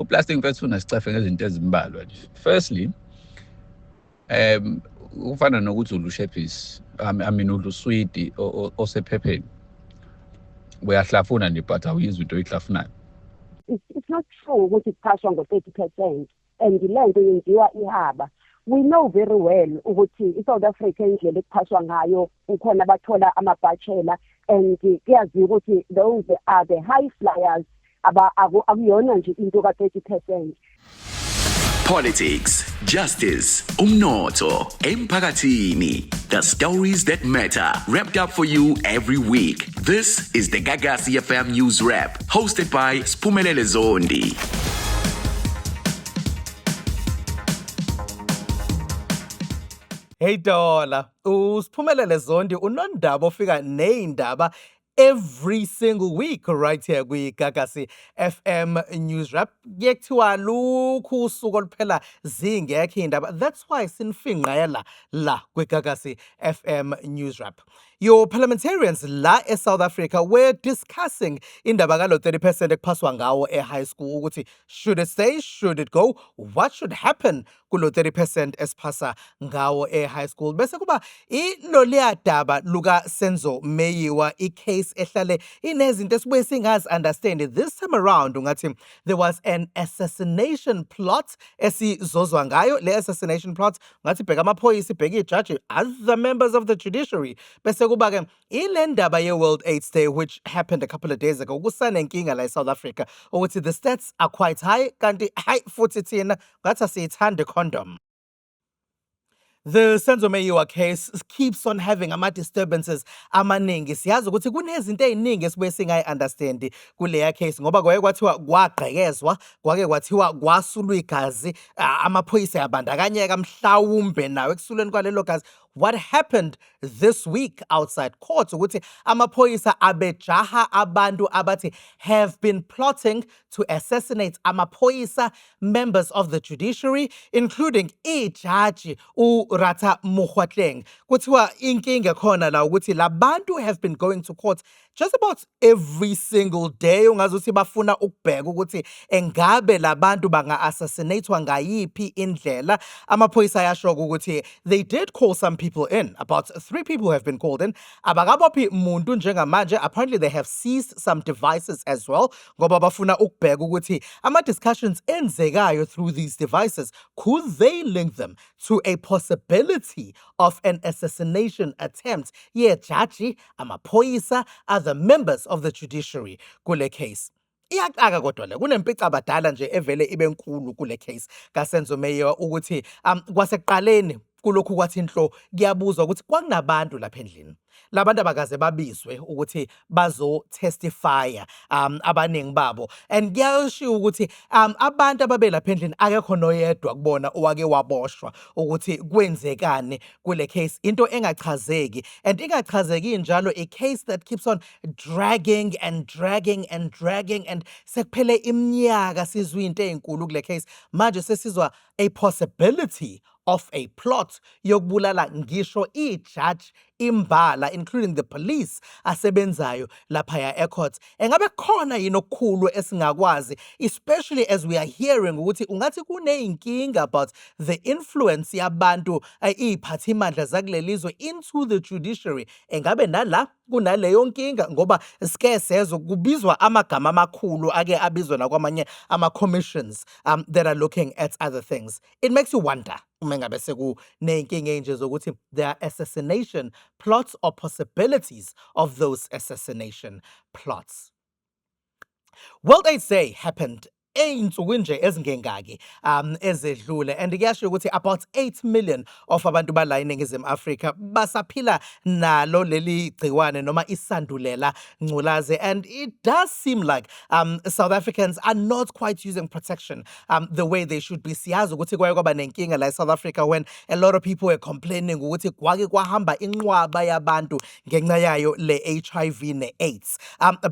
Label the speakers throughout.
Speaker 1: uplastic mfethu unasicefe ngezinto ezimbalwa nje. Firstly, ufana nokuthi ulushephisi, I mean uluswidi osephepheni. Uyahlafuna nje but awuyizwa into oyihlafunayo.
Speaker 2: It's not true ukuthi kuqashwa ngo-30% and lento yenziwa ihaba. We know very well ukuthi iSouth Africa indlela ekuqashwa ngayo ukhona bathola amabachelor and kuyaziwa ukuthi those are the high flyers akuyona nje into ka-30%.
Speaker 3: Politics, justice, umnotho, emphakathini. The stories that matter, wrapped up for you every week. This is the Gagasi FM News Wrap, hosted by Siphumelele Zondi.
Speaker 4: Hey Dola, Siphumelele Zondi unondaba ofika neindaba every single week right here kwi-Gagasi FM News Wrap. Kuyekuthiwa lukhu usuku oluphela zingekho indaba. That's why sinifingqela la kwi-Gagasi FM News Wrap. Your parliamentarians la South Africa were discussing indaba kalo 30% ekuphaswa ngawo high school ukuthi should it stay, should it go, what should happen kulo 30% esiphasa ngawo high school. Bese kuba iloliya daba luka Senzo Meyiwa case ehlale inezinto esibuye singazi understand. This time around ungathi there was an assassination plot esizozwa ngayo. Le assassination plot ngathi bheka amaphoyisa, ibheka ijaji, other members of the judiciary. Bese kuba ke ile ndaba ye World AIDS Day which happened a couple of days ago. Kusanenkinga la South Africa ukuthi the stats are quite high kanti high futhi thina ngathi asiyithande condom. The Senzo Meyiwa case keeps on having disturbances amaningi. Siyazi ukuthi kunezinto eziningi esibuye singayi-understand kuleya case ngoba kwake kwathiwa kwagqekezwa, kwake kwathiwa kwasulwa igazi, amaphoyisa abandakanyeka mhlawumbe nawe ekusulweni kwalelo gazi. What happened this week outside court ukuthi amaphoyisa abejaha abantu abathi have been plotting to assassinate amaphoyisa, members of the judiciary, including ijaji uRata Mokgoatleng. Kuthiwa inkinga khona la ukuthi labantu have been going to court just about every single day. Ungazuthi bafuna ukubheka ukuthi engabe labantu banga-assassinatwa ngayiphi indlela. Amaphoyisa ayasho ukuthi they did call some people in. About 3 people have been called in. Abakabophi muntu njengamanje. Apparently they have seized some devices as well. Ngoba bafuna ukubheka ukuthi ama-discussions enzekayo through these devices, could they link them to a possibility of an assassination attempt? Yeah, jaji, amaphoyisa, other members of the judiciary kule case. Iyaqaka kodwa le kunempica abadala nje evele ibe nkulu kule case kaSenzo Meyiwa ukuthi kwasekuqaleni kulokhu kwathi inhlo kuyabuzwa ukuthi kwakunabantu lapha endlini. Labantu abakaze babizwe ukuthi bazo-testifya abaningi babo, and kuyashiwo ukuthi abantu ababe lapha endlini akekho noyedwa kubona owake waboshwa ukuthi kwenzekani kule case, into engachazeki, and ingachazeki njalo a case that keeps on dragging and dragging and dragging, and sekuphele iminyaka sizwe into ezinkulu kule case. Manje sesizwa a possibility of a plot yokubulala ngisho ijaji imbala, including the police asebenzayo laphaya ecourt. Engabe khona yini okukhulu esingakwazi, especially as we are hearing ukuthi ungathi kuneyinkinga about the influence yabantu iy'phathimandla zakulelizwe into the judiciary. Engabe nala kunaleyo nkinga ngoba sike sezwe kubizwa amagama amakhulu ake abizwa nakwamanye ama-commissions that are looking at other things. It makes you wonder uma ngabe sekuney'nkinga ey'nje zokuthi there are assassination plots or possibilities of those assassination plots. World AIDS Day happened ey'nsuku nje ezingengaki ezedlule, and kuyasho ukuthi about 8 million of abantu bala eNingizimu Afrika basaphila nalo leli gciwane noma isandulela ngculazi, and it does seem like South Africans are not quite using protection the way they should be. Siyazi ukuthi kwake kwaba nenkinga la eSouth Africa when a lot of people were complaining ukuthi kwake kwahamba inqwaba yabantu ngenxa yayo le HIV ne-AIDS,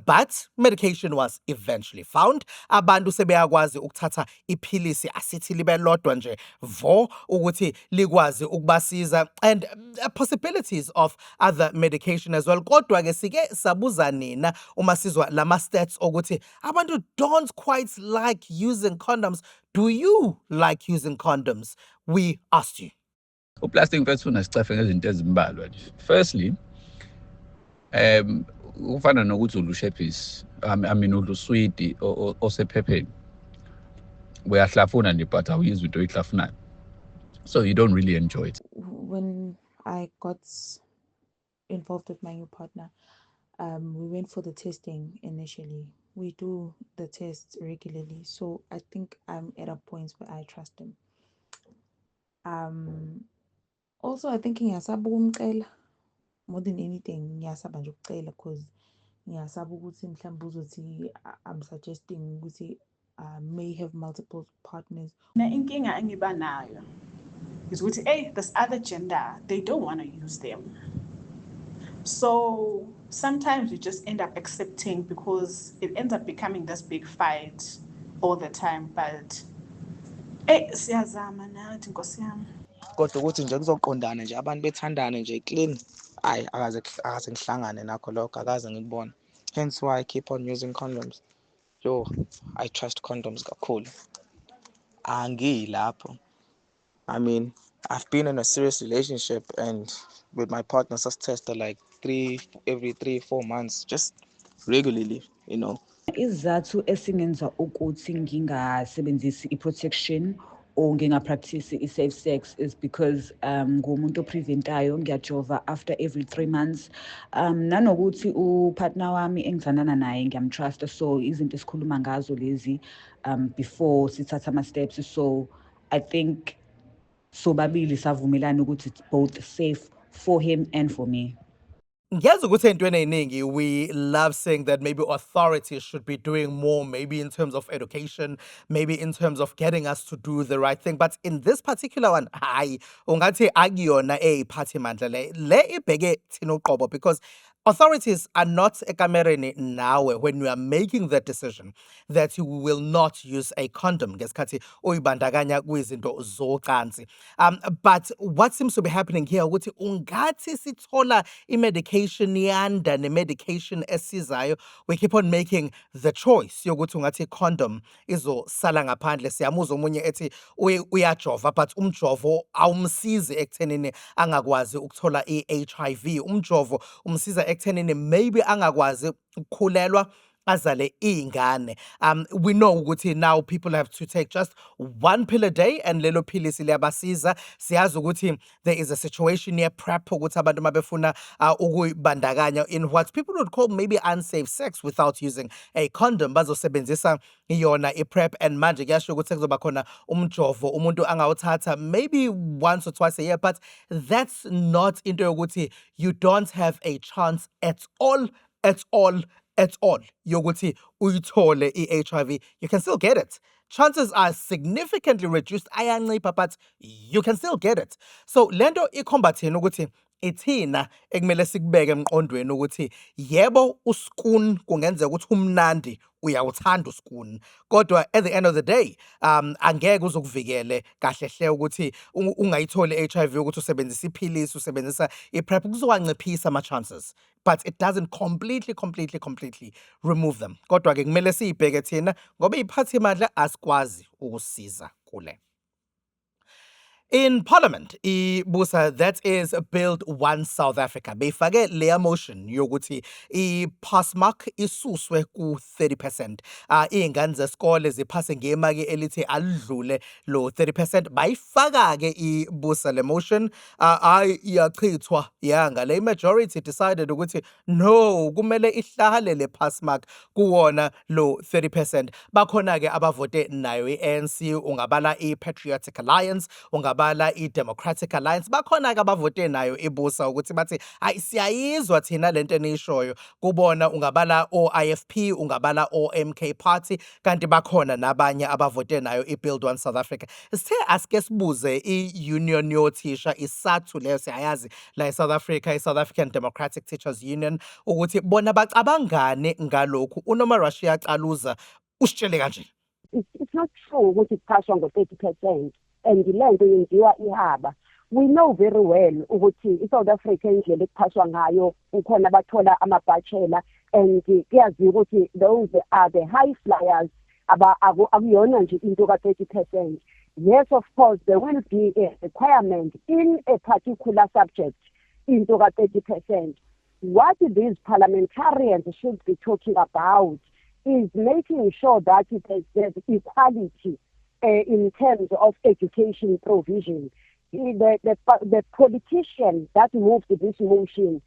Speaker 4: but medication was eventually found. Abantu sebeyakwazi ukuthatha iphilisi asithi libe lodwa nje vo ukuthi likwazi ukubasiza and possibilities of other medication as well. Kodwa ke sike sabuza nina uma sizwa lama stats ukuthi abantu don't quite like using condoms. Do you like using condoms? We asked you.
Speaker 1: Uplastic mfethu unasicefe ngezinto ezimbalwa nje. Firstly, ufana nokuthi ulushephisi, uluswidi osephepheni. Uyahlafuna nje but awuyizwa into oyihlafunayo. So you don't really enjoy it.
Speaker 5: When I got involved with my new partner, we went for the testing initially. We do the tests regularly, so I think I'm at a point where I trust him. Also, I think ngiyasaba ukumcela more than anything. Ngiyasaba nje ukucela because ngiyasaba ukuthi mhlawumbe uzothi I'm suggesting ukuthi may have multiple partners.
Speaker 6: Na inkinga engiba nayo is ukuthi hey, this other gender, they don't want to use them. So sometimes you just end up accepting because it ends up becoming this big fight all the time. But hey, siyazama nathi Nkosi yami.
Speaker 7: Kodwa ukuthi nje kuzoqondana nje abantu bethandane nje clean, ayi akaze ngihlangane nakho lokho, akaze ngikubona. Hence why I keep on using condoms. Yo, I trust condoms kakhulu. Angilapho. I mean, I've been in a serious relationship and with my partner tester like every 3-4 months, just regularly, you know.
Speaker 8: Izathu esingenza ukuthi ngingasebenzisi i-protection or ngingapractice i-safe sex is because ngumuntu opreventayo, ngiyajova after every 3 months. Nanokuthi upartner wami engizanana naye ngiyamtrusta, so izinto esikhuluma ngazo lezi before sithatha ama-steps. So I think sobabili savumelana ukuthi it's both safe for him and for me.
Speaker 4: Ngiyazi ukuthi entweni eziningi we love saying that maybe authorities should be doing more, maybe in terms of education, maybe in terms of getting us to do the right thing. But in this particular one, hayi ungathi akuyona eyiphathimandla le ibheke thina uqobo, because authorities are not ekamereni nawe when you are making that decision that you will not use a condom ngesikhathi uyibandakanya kwizinto zocansi. But what seems to be happening here ukuthi ungathi sithola i-medication yanda ne-medication esizayo, we keep on making the choice yokuthi ungathi condom izosala ngaphandle. Siyamuzwa omunye ethi uyajova but umjovo awumsizi ekuthenini angakwazi ukuthola i-HIV. Umjovo umsiza ekuthenini maybe angakwazi ukukhulelwa azale ingane. We know ukuthi now people have to take just 1 pill a day and lelo philisi liyabasiza. Siyazi ukuthi there is a situation near PrEP ukuthi abantu mabefuna ukuyibandakanya in what people would call maybe unsafe sex without using a condom, bazosebenzisa yona i-PrEP. And manje kuyasho ukuthi kuzoba khona umjovo umuntu angawuthatha maybe once or twice a year, but that's not into yokuthi you don't have a chance at all yokuthi uyithole i-HIV. You can still get it. Chances are significantly reduced, ayancipha, but you can still get it. So lento ikhomba thina ukuthi ithina ekumele sikubeke emqondweni ukuthi yebo uskun kungenzeka ukuthi umnandi uyawuthanda uskun, kodwa at the end of the day angeke uzokuvikele kahle hle ukuthi ungayitholi i-HIV ukuthi usebenzisa iphilisi, usebenzisa i-PrEP, kuzowanciphisa ama-chances, but it doesn't completely remove them. Kodwa ke kumele siyibheke thina ngoba iphathimandla asikwazi ukusiza kule. In Parliament, ibusa, that is Build One South Africa, beyifake leya motion yokuthi i-passmark isuswe ku 30%. Iy'ngane zesikole ziphase ngemaki elithi alidlule lo 30%. Bayifaka-ke ibusa le motion, iyachithwa yanga. Le majority decided ukuthi no, kumele ihlale le passmark kuwona lo 30%. Bakhona-ke abavote nayo i-ANC, ungabala i-Patriotic Alliance, ungabala i-Democratic Alliance. Bakhona-ke abavote nayo ibusa ukuthi bathi hayi siyayizwa thina lento eniyishoyo. Kubona ungabala o-IFP, ungabala o-MK Party, kanti bakhona nabanye abavote nayo i-Build One South Africa. Sithe asike sibuze i-union yothisha, isathu leyo siyayazi la e-South Africa, i-South African Democratic Teachers Union, ukuthi bona bacabangane ngalokhu. uNoma Rashia Caluza usitshele kanje.
Speaker 2: it's not true ukuthi kuphashwa ngo-30% and le nto yenziwa ihaba. We know very well ukuthi iSouth Africa indlela ekuphashwa ngayo ukhona abathola amabachelor and kuyaziwa ukuthi those are the high flyers akuyona nje into ka-30%. Yes, of course, there will be a requirement in a particular subject into ka-30%. What these parliamentarians should be talking about is making sure that there's equality in terms of education provision. The politician that moved this motion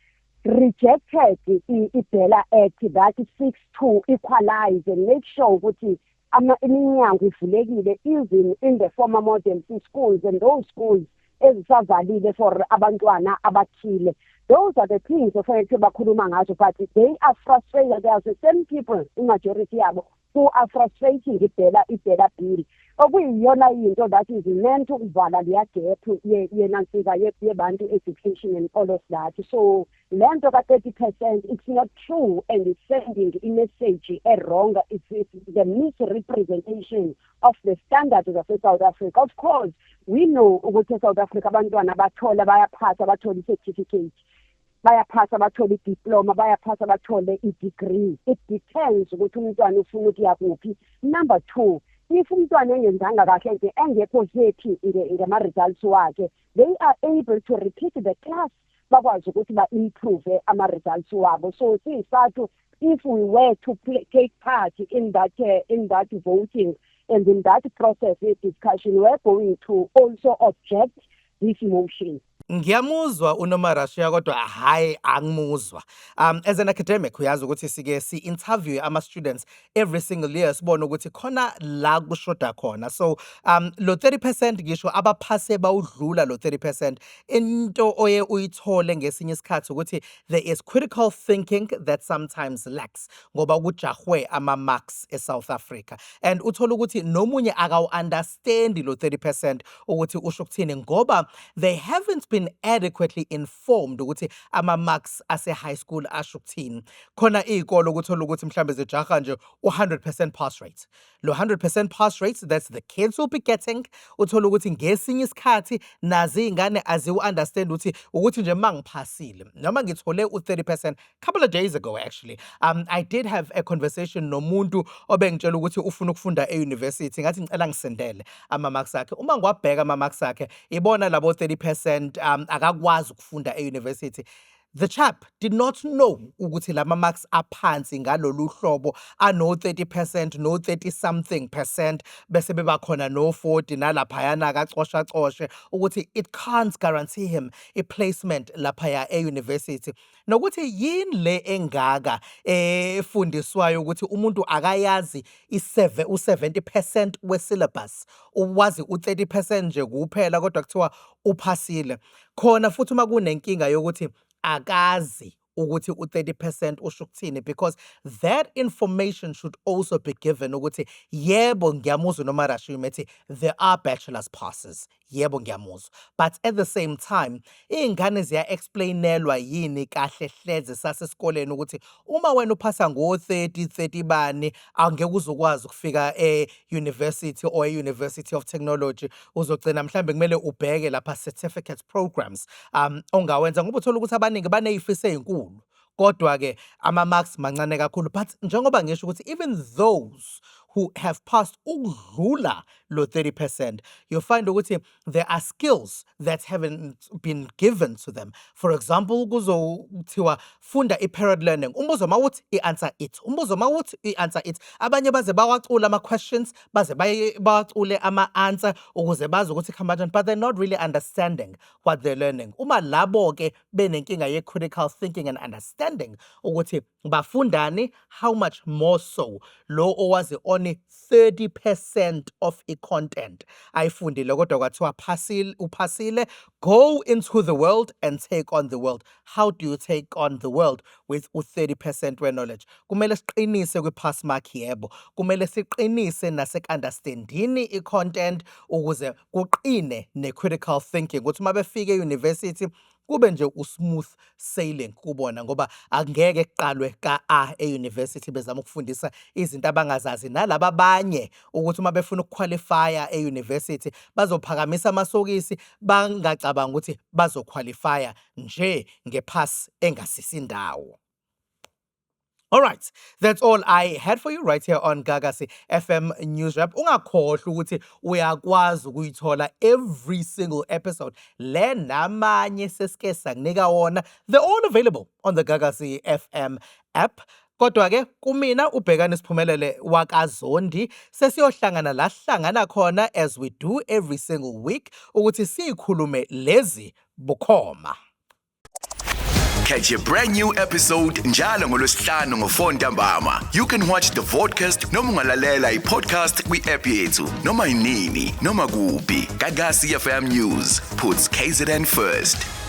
Speaker 2: rejected the Bella Act that seeks to equalize and make sure ukuthi iminyango ivulekile even in the former model schools and those schools ezisavalile for abantwana abathile. Those are the things ofanele bakhuluma ngazo, but they are frustrated. They are the same people, in majority yabo, who are frustrating iBella bill. Okuyiyona into that is meant to ukuvala leya gap yenansika yebantu education and all of that. So lento ka-30%, it's not true, and it's sending a message wrong. It's the misrepresentation of the standards of South Africa. Of course, we know ukuthi South Africa abantwana bathola bayaphasa bathola certificate, bayaphasa bathole diploma, bayaphasa bathole degree. It depends ukuthi umntwana ufuna ukuya kuphi. Number 2, if umntwana engenzanga kahle nje engekho happy ngama-results wakhe, they are able to repeat the class bakwazi ukuthi ba-improve ama-results wabo. So siyisathu, if we were to take part in that voting and in that process of discussion, we're going to also object this motion.
Speaker 4: Ngiyamuzwa uNomarashiya kodwa hayi angimuzwa. As an academic uyazi ukuthi sike si-interview ama-students every single year sibone ukuthi khona la kushoda khona. So lo 30% ngisho abaphase bawudlula lo 30%, into oye uyithole ngesinye isikhathi ukuthi there is critical thinking that sometimes lacks ngoba kujahwe ama-marks eSouth Africa, and uthola ukuthi nomunye akawu-understandi lo 30% ukuthi usho ukuthini ngoba they haven't been adequately informed ukuthi ama-marks ase-high school asho ukuthini. Khona iy'kolo ukuthola ukuthi mhlambe zijaha nje u-100% pass rate. Lo 100% pass rate, that's the kids will be getting. Uthola ukuthi ngesinye isikhathi nazi iy'ngane aziwu-understand ukuthi nje mangiphasile noma ngithole u-30%. Couple of days ago actually, I did have a conversation nomuntu obengitshela ukuthi ufuna ukufunda e-university, ngathi ngicela ngisendele ama-marks akhe. Uma ngiwabheka ama-marks akhe ibona labo 30% akakwazi ukufunda e-university. The chap did not know ukuthi lama marks aphansi ngalolu hlobo ano 30% no 30 something percent bese beba khona no 40 nalaphayana akacosha coshe ukuthi it can't guarantee him a placement laphaya e-university. Nokuthi yini le engaka efundiswayo ukuthi umuntu akayazi u-70% we-syllabus, uwazi u-30% nje kuphela kodwa kuthiwa uphasile. Khona futhi uma kunenkinga yokuthi akazi ukuthi u-30% usho ukuthini, because that information should also be given ukuthi yebo ngiyamuzwa uNomarashiya methi there are bachelor's passes, yebo ngiyamuzwa, but at the same time iy'ngane ziya-explainelwa yini kahle hleze sasesikoleni ukuthi uma wena uphasa ngo-30 bani angeke uzokwazi ukufika e-university or e-University of Technology, uzogcina mhlambe kumele ubheke lapha certificate programs ongawenza ngoba uthola ukuthi abaningi baney'fiso ey'nkulu kodwa-ke ama-marks mancane kakhulu. But njengoba ngisho ukuthi even those who have passed ukudlula lo 30%, you'll find ukuthi there are skills that haven't been given to them. For example, kuzothiwa funda i-period learning, umbuzo mawuthi i-answer it, umbuzo mawuthi i-answer it. Abanye baze bawacule ama-questions, baze bawacule ama-answer ukuze bazi ukuthi khambajani, but they're not really understanding what they're learning. Uma labo-ke benenkinga ye-critical thinking and understanding ukuthi bafundani, how much more so lo owazi only 30% of i-content ayifundile kodwa kwathiwa uphasile, go into the world and take on the world. How do you take on the world with u-30% we-knowledge? Kumele siqinise kwi-pass mark yebo, kumele siqinise nasek-understandini i-content ukuze kuqine ne-critical thinking ukuthi uma befika e-university kube nje usmooth sailing kubona ngoba angeke kuqalwe ka-A e-university bezama ukufundisa izinto abangazazi nalaba abanye ukuthi uma befuna ukuqualifya e-university bazophakamisa amasokisi bangacabanga ukuthi bazoqualifya nje ngephasi engasisi indawo. All right, that's all I had for you right here on Gagasi FM News Wrap. Ungakhohlwa ukuthi uyakwazi ukuyithola every single episode. Le namanye sesike sanginika wona. They're all available on the Gagasi FM app. Kodwa ke kumina ubhekane Siphumelele wakaZondi sesiyohlangana la hlangana khona as we do every single week ukuthi sikhulume lezi bukhoma.
Speaker 3: Catch a brand new episode njalo ngolosihlanu ngo4 ntambama. You can watch the podcast noma ungalalela i-podcast kwi-app yethu noma inini noma kuphi. Gagasi FM News puts KZN first.